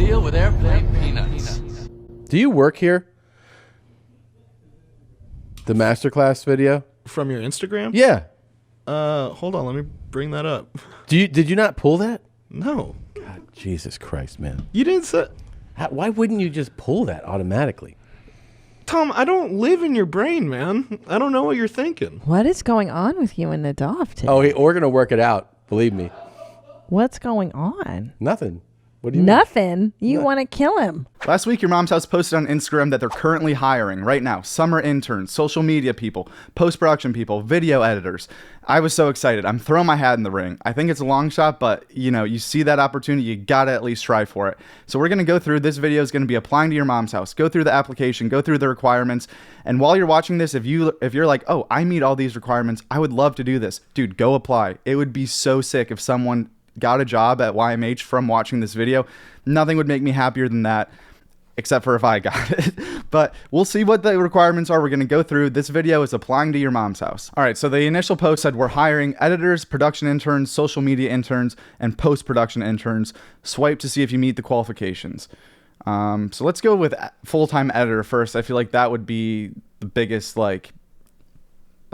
deal with airplane peanuts. Do you work here? The masterclass video? From your Instagram? Yeah. Hold on, let me bring that up. Did you not pull that? No. God, Jesus Christ, man. You didn't say... Why wouldn't you just pull that automatically? Tom, I don't live in your brain, man. I don't know what you're thinking. What is going on with you and Nadav today? Oh, we're going to work it out. Believe me. What's going on? Nothing. What do you Nothing? You want to kill him. Last week, Your Mom's House posted on Instagram that they're currently hiring right now summer interns, social media people, post-production people, video editors. I was so excited. I'm throwing my hat in the ring. I think it's a long shot, but you see that opportunity, you gotta at least try for it. So we're gonna go through, this video is gonna be applying to Your Mom's House. Go through the application, go through the requirements. And while you're watching this, if you're like, oh, I meet all these requirements, I would love to do this. Dude, go apply. It would be so sick if someone got a job at YMH from watching this video. Nothing would make me happier than that, except for if I got it. But we'll see what the requirements are. We're going to go through. This video is applying to Your Mom's House. All right, so the initial post said we're hiring editors, production interns, social media interns, and post-production interns. Swipe to see if you meet the qualifications. So let's go with full-time editor first. I feel like that would be the biggest,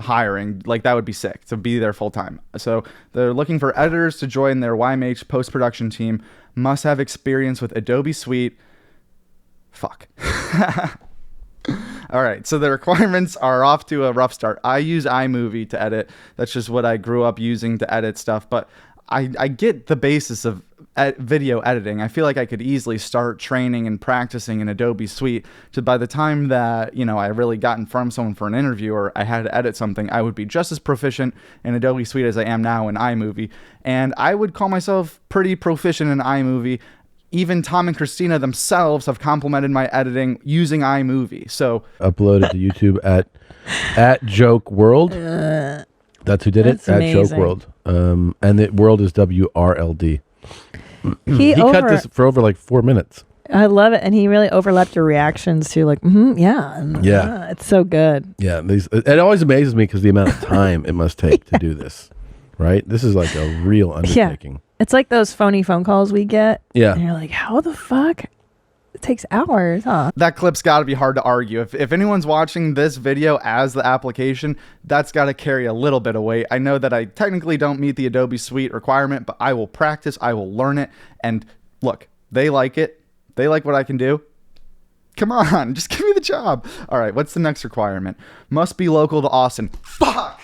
hiring. That would be sick to be there full-time. So they're looking for editors to join their YMH post-production team. Must have experience with Adobe Suite. Fuck. All right, so the requirements are off to a rough start. I use iMovie to edit. That's just what I grew up using to edit stuff, but I get the basis of video editing. I feel like I could easily start training and practicing in Adobe Suite to by the time that, I really got in front of someone for an interview or I had to edit something, I would be just as proficient in Adobe Suite as I am now in iMovie. And I would call myself pretty proficient in iMovie. Even Tom and Christina themselves have complimented my editing using iMovie. So uploaded to YouTube at Joke World. That's who did it. Amazing. At Joke World. And the world is WRLD. He cut this for over 4 minutes. I love it, and he really overlapped your reactions to yeah. It's so good. Yeah, it always amazes me because the amount of time it must take to do this. Right? This is like a real undertaking. Yeah. It's like those phony phone calls we get. Yeah. And you're like, how the fuck? It takes hours, huh? that clip's got to be hard to argue. If anyone's watching this video as the application, that's got to carry a little bit of weight. I know that I technically don't meet the Adobe Suite requirement, but I will practice, I will learn it, and look, they like it. They like what I can do. Come on, just give me the job. All right, what's the next requirement? Must be local to Austin. Fuck!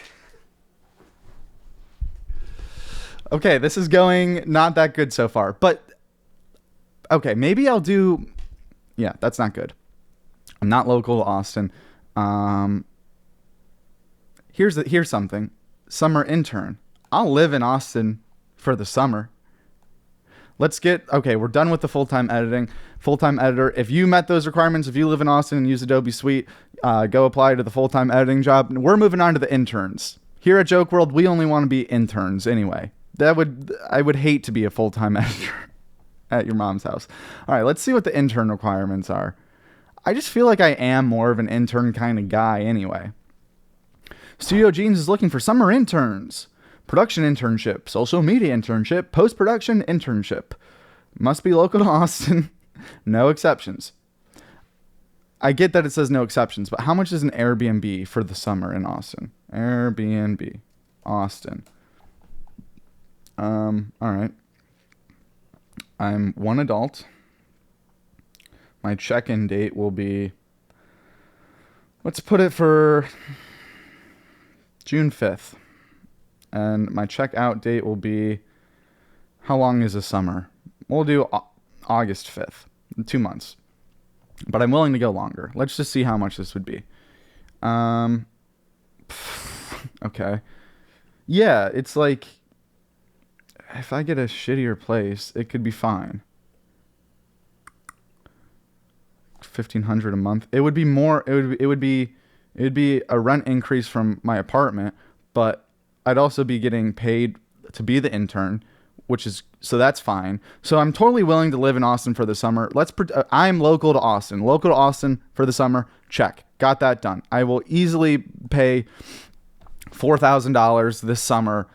Okay, this is going not that good so far, but okay, maybe I'll do... Yeah, that's not good. I'm not local to Austin. Here's something. Summer intern. I'll live in Austin for the summer. Okay, we're done with the full-time editing. Full-time editor. If you met those requirements, if you live in Austin and use Adobe Suite, go apply to the full-time editing job. We're moving on to the interns. Here at Joke World, we only want to be interns anyway. I would hate to be a full-time editor at Your Mom's House. All right, let's see what the intern requirements are. I just feel like I am more of an intern kind of guy anyway. Studio Jeans is looking for summer interns. Production internship, social media internship, post-production internship. Must be local to Austin. No exceptions. I get that it says no exceptions, but how much is an Airbnb for the summer in Austin? Airbnb, Austin. All right. I'm one adult. My check-in date will be, let's put it for June 5th. And my check-out date will be, how long is the summer? We'll do August 5th, 2 months. But I'm willing to go longer. Let's just see how much this would be. Okay. Yeah, it's like, if I get a shittier place, it could be fine. $1,500 a month. It would be more. It would be a rent increase from my apartment, but I'd also be getting paid to be the intern, so that's fine. So I'm totally willing to live in Austin for the summer. I'm local to Austin. Local to Austin for the summer. Check. Got that done. I will easily pay $4,000 this summer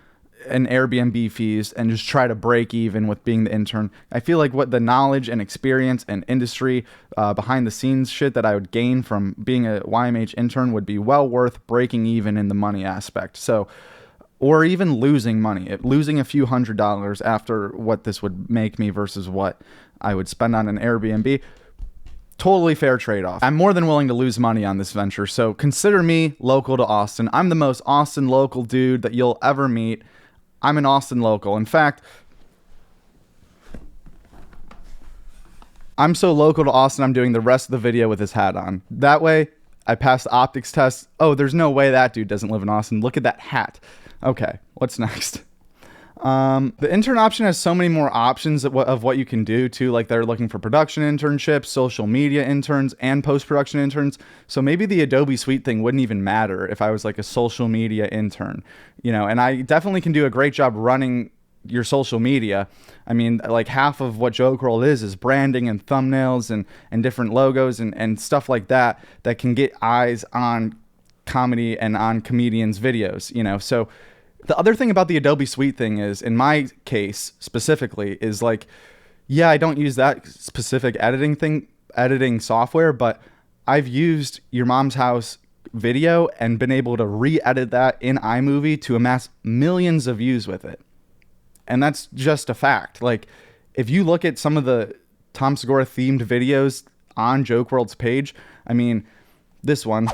and Airbnb fees and just try to break even with being the intern. I feel like what the knowledge and experience and industry behind the scenes shit that I would gain from being a YMH intern would be well worth breaking even in the money aspect. So, or even losing money, losing a few $100s after what this would make me versus what I would spend on an Airbnb. Totally fair trade-off. I'm more than willing to lose money on this venture, so consider me local to Austin. I'm the most Austin local dude that you'll ever meet. I'm an Austin local. In fact, I'm so local to Austin, I'm doing the rest of the video with his hat on. That way, I passed the optics test. Oh, there's no way that dude doesn't live in Austin. Look at that hat. Okay, what's next? The intern option has so many more options of what you can do too. Like they're looking for production internships, social media interns, and post-production interns. So maybe the Adobe Suite thing wouldn't even matter if I was like a social media intern, you know, and I definitely can do a great job running your social media. I mean, like half of what WRLD is branding and thumbnails and different logos and stuff like that can get eyes on comedy and on comedians' videos, you know. So the other thing about the Adobe Suite thing is, in my case specifically, is like, yeah, I don't use that specific editing software, but I've used Your Mom's House video and been able to re-edit that in iMovie to amass millions of views with it. And that's just a fact. Like, if you look at some of the Tom Segura themed videos on WRLD's page, I mean, this one,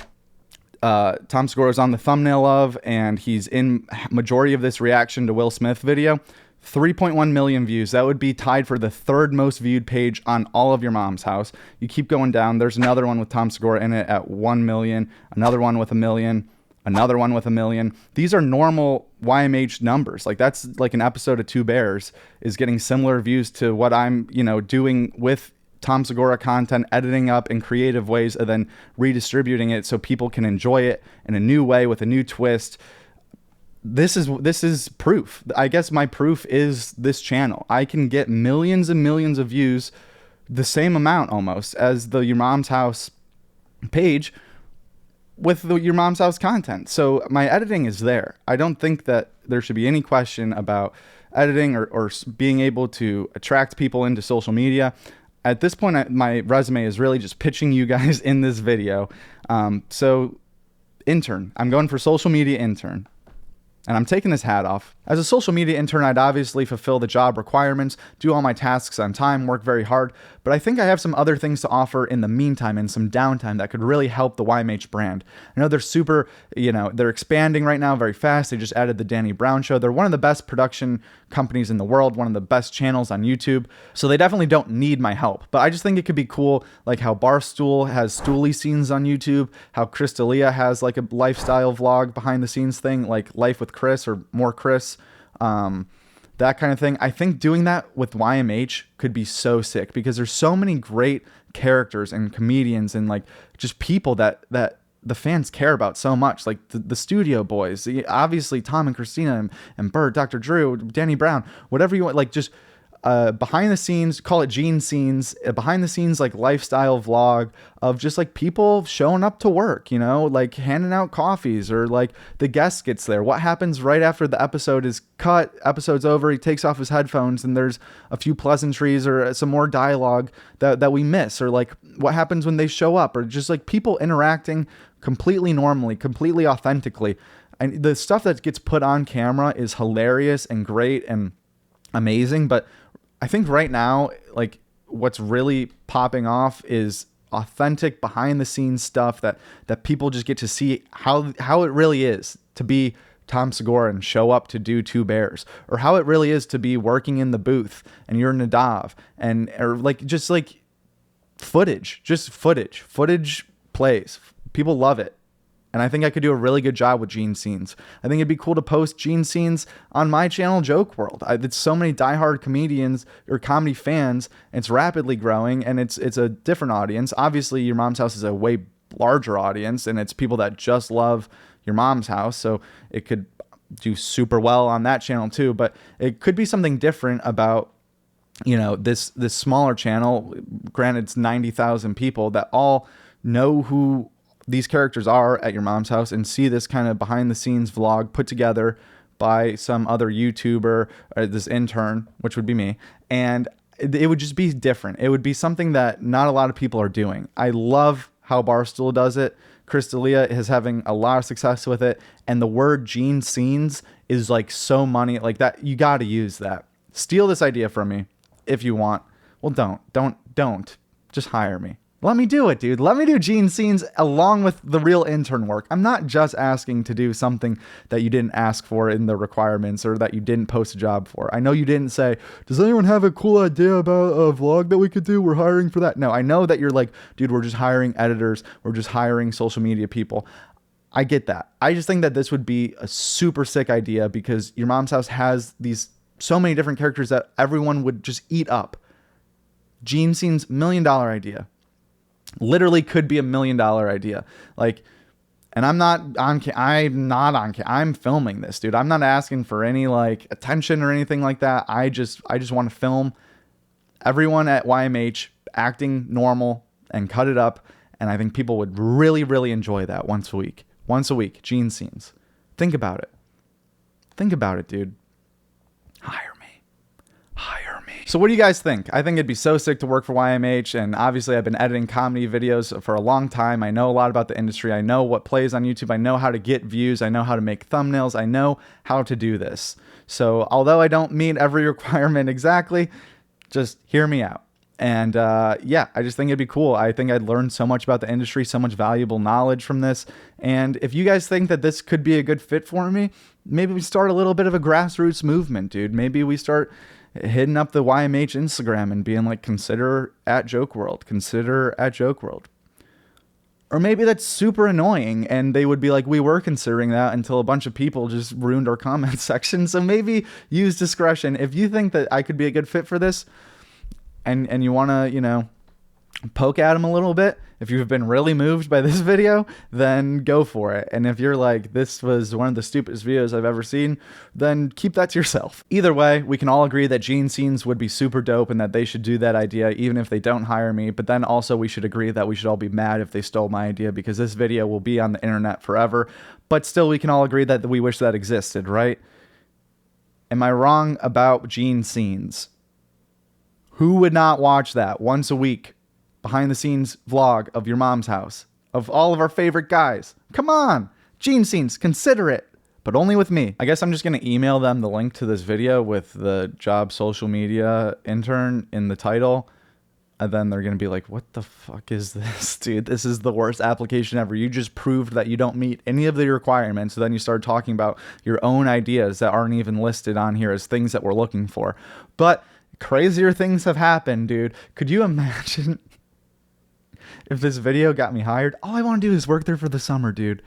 Tom Segura is on the thumbnail of, and he's in majority of this reaction to Will Smith video. 3.1 million views. That would be tied for the third most viewed page on all of Your Mom's House. You keep going down. There's another one with Tom Segura in it at 1 million, another one with 1 million, another one with 1 million. These are normal YMH numbers. Like that's like an episode of Two Bears is getting similar views to what I'm, you know, doing with Tom Segura content, editing up in creative ways and then redistributing it so people can enjoy it in a new way with a new twist. This is proof. I guess my proof is this channel. I can get millions and millions of views, the same amount almost as the Your Mom's House page with the Your Mom's House content. So my editing is there. I don't think that there should be any question about editing or being able to attract people into social media. At this point, my resume is really just pitching you guys in this video. So intern, I'm going for social media intern. And I'm taking this hat off. As a social media intern, I'd obviously fulfill the job requirements, do all my tasks on time, work very hard, but I think I have some other things to offer in the meantime and some downtime that could really help the YMH brand. I know they're super, you know, they're expanding right now very fast. They just added the Danny Brown Show. They're one of the best production companies in the world, one of the best channels on YouTube. So they definitely don't need my help, but I just think it could be cool, like how Barstool has Stoolie scenes on YouTube, how Chris D'Elia has like a lifestyle vlog behind the scenes thing, like Life with Chris or More Chris, that kind of thing. I think doing that with YMH could be so sick because there's so many great characters and comedians and like just people that the fans care about so much, like the studio boys, obviously Tom and Christina and Bert, Dr. Drew, Danny Brown, whatever you want, like just behind the scenes, call it Gene scenes, behind the scenes, like lifestyle vlog of just like people showing up to work, you know, like handing out coffees or like the guest gets there. What happens right after the episode is cut, episode's over, he takes off his headphones and there's a few pleasantries or some more dialogue that we miss, or like what happens when they show up, or just like people interacting completely normally, completely authentically. And the stuff that gets put on camera is hilarious and great and amazing, but I think right now, like what's really popping off is authentic behind the scenes stuff that people just get to see how it really is to be Tom Segura and show up to do Two Bears, or how it really is to be working in the booth and you're Nadav, and or like just like footage plays. People love it. And I think I could do a really good job with Gene scenes. I think it'd be cool to post Gene scenes on my channel, Joke World. It's so many diehard comedians or comedy fans. It's rapidly growing, and it's a different audience. Obviously, Your Mom's House is a way larger audience, and it's people that just love Your Mom's House. So it could do super well on that channel too. But it could be something different about, you know, this smaller channel. Granted, it's 90,000 people that all know who these characters are at Your Mom's House and see this kind of behind the scenes vlog put together by some other YouTuber or this intern, which would be me, and it would just be different. It would be something that not a lot of people are doing. I love how Barstool does it. Chris D'Elia is having a lot of success with it, and the word Gene Scenes is like so money, like that. You got to use that. Steal this idea from me if you want. Well, don't. Just hire me. Let me do it, dude. Let me do Gene Scenes along with the real intern work. I'm not just asking to do something that you didn't ask for in the requirements or that you didn't post a job for. I know you didn't say, does anyone have a cool idea about a vlog that we could do? We're hiring for that. No, I know that you're like, dude, we're just hiring editors. We're just hiring social media people. I get that. I just think that this would be a super sick idea because Your Mom's House has these so many different characters that everyone would just eat up. Gene Scenes, $1 million idea. Literally could be $1 million idea. Like, and I'm filming this, dude. I'm not asking for any like attention or anything like that. I just want to film everyone at YMH acting normal and cut it up. And I think people would really, really enjoy that once a week, Gene Scenes. Think about it, dude. Hire me. So what do you guys think? I think it'd be so sick to work for YMH, and obviously I've been editing comedy videos for a long time. I know a lot about the industry. I know what plays on YouTube. I know how to get views. I know how to make thumbnails. I know how to do this. So although I don't meet every requirement exactly, just hear me out. And yeah, I just think it'd be cool. I think I'd learn so much about the industry, so much valuable knowledge from this. And if you guys think that this could be a good fit for me, maybe we start a little bit of a grassroots movement, dude. Maybe we start hitting up the YMH Instagram and being like, consider at Joke World. Or maybe that's super annoying and they would be like, we were considering that until a bunch of people just ruined our comment section. So maybe use discretion. If you think that I could be a good fit for this and you want to, poke at them a little bit, if you've been really moved by this video, then go for it. And if you're like, this was one of the stupidest videos I've ever seen, then keep that to yourself. Either way, we can all agree that Gene Scenes would be super dope and that they should do that idea even if they don't hire me. But then also we should agree that we should all be mad if they stole my idea because this video will be on the internet forever. But still, we can all agree that we wish that existed, right? Am I wrong about Gene Scenes? Who would not watch that once a week? Behind the scenes vlog of Your Mom's House, of all of our favorite guys. Come on, Gene Scenes, consider it, but only with me. I guess I'm just going to email them the link to this video with the job social media intern in the title. And then they're going to be like, what the fuck is this, dude? This is the worst application ever. You just proved that you don't meet any of the requirements. So then you start talking about your own ideas that aren't even listed on here as things that we're looking for. But crazier things have happened, dude. Could you imagine if this video got me hired? All I want to do is work there for the summer, dude.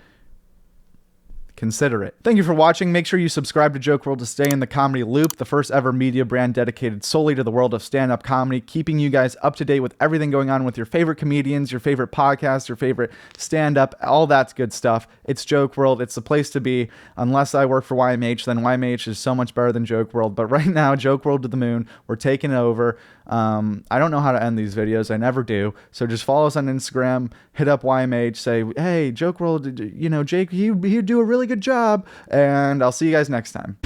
Consider it. Thank you for watching. Make sure you subscribe to Joke World to stay in the comedy loop, the first ever media brand dedicated solely to the world of stand-up comedy, keeping you guys up to date with everything going on with your favorite comedians, your favorite podcasts, your favorite stand-up, all that good stuff. It's Joke World. It's the place to be. Unless I work for YMH, then YMH is so much better than Joke World. But right now, Joke World to the moon. We're taking it over. I don't know how to end these videos. I never do. So just follow us on Instagram, hit up YMH, say, hey, Joke World, Jake, you do a really good job. And I'll see you guys next time.